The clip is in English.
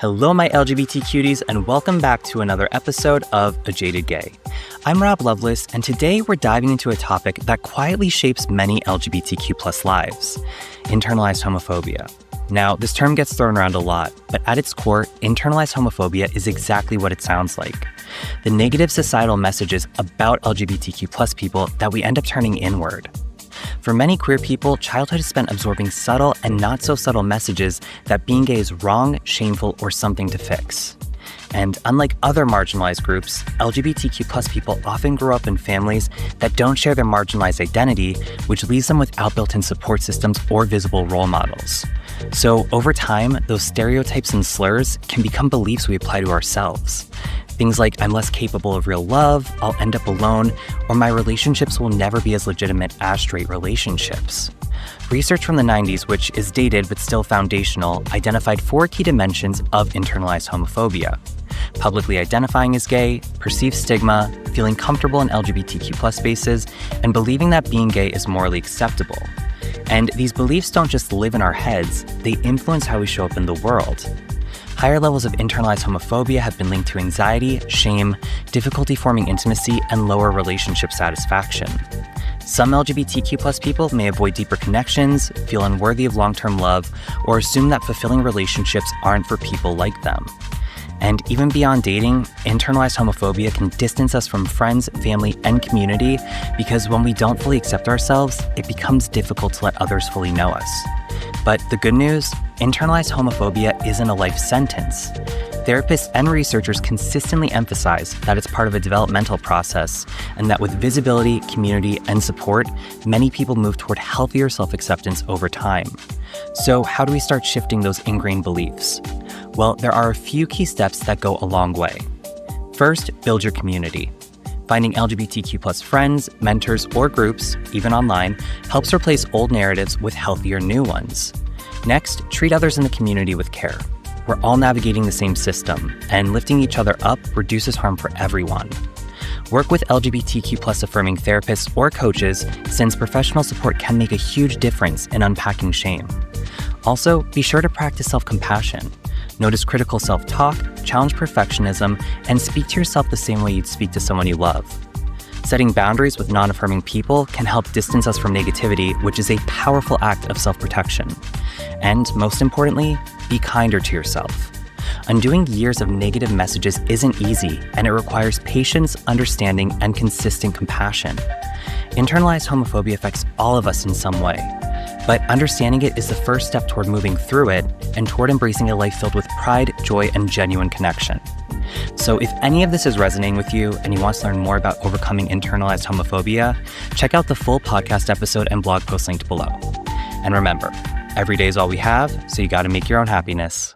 Hello, my LGBT cuties, and welcome back to another episode of A Jaded Gay. I'm Rob Lovelace, and today we're diving into a topic that quietly shapes many LGBTQ plus lives: internalized homophobia. Now, this term gets thrown around a lot, but at its core, internalized homophobia is exactly what it sounds like: the negative societal messages about LGBTQ plus people that we end up turning inward. For many queer people, childhood is spent absorbing subtle and not so subtle messages that being gay is wrong, shameful, or something to fix. And unlike other marginalized groups, LGBTQ plus people often grow up in families that don't share their marginalized identity, which leaves them without built-in support systems or visible role models. So over time, those stereotypes and slurs can become beliefs we apply to ourselves. Things like, I'm less capable of real love, I'll end up alone, or my relationships will never be as legitimate as straight relationships. Research from the 90s, which is dated but still foundational, identified 4 key dimensions of internalized homophobia: publicly identifying as gay, perceived stigma, feeling comfortable in LGBTQ plus spaces, and believing that being gay is morally acceptable. And these beliefs don't just live in our heads, they influence how we show up in the world. Higher levels of internalized homophobia have been linked to anxiety, shame, difficulty forming intimacy, and lower relationship satisfaction. Some LGBTQ plus people may avoid deeper connections, feel unworthy of long-term love, or assume that fulfilling relationships aren't for people like them. And even beyond dating, internalized homophobia can distance us from friends, family, and community because when we don't fully accept ourselves, it becomes difficult to let others fully know us. But the good news, internalized homophobia isn't a life sentence. Therapists and researchers consistently emphasize that it's part of a developmental process, and that with visibility, community, and support, many people move toward healthier self-acceptance over time. So how do we start shifting those ingrained beliefs? Well, there are a few key steps that go a long way. First, build your community. Finding LGBTQ plus friends, mentors, or groups, even online, helps replace old narratives with healthier new ones. Next, treat others in the community with care. We're all navigating the same system, and lifting each other up reduces harm for everyone. Work with LGBTQ plus affirming therapists or coaches, since professional support can make a huge difference in unpacking shame. Also, be sure to practice self-compassion. Notice critical self-talk, challenge perfectionism, and speak to yourself the same way you'd speak to someone you love. Setting boundaries with non-affirming people can help distance us from negativity, which is a powerful act of self-protection. And most importantly, be kinder to yourself. Undoing years of negative messages isn't easy, and it requires patience, understanding, and consistent compassion. Internalized homophobia affects all of us in some way, but understanding it is the first step toward moving through it and toward embracing a life filled with pride, joy, and genuine connection. So if any of this is resonating with you and you want to learn more about overcoming internalized homophobia, check out the full podcast episode and blog post linked below. And remember, every day is all we have, so you got to make your own happiness.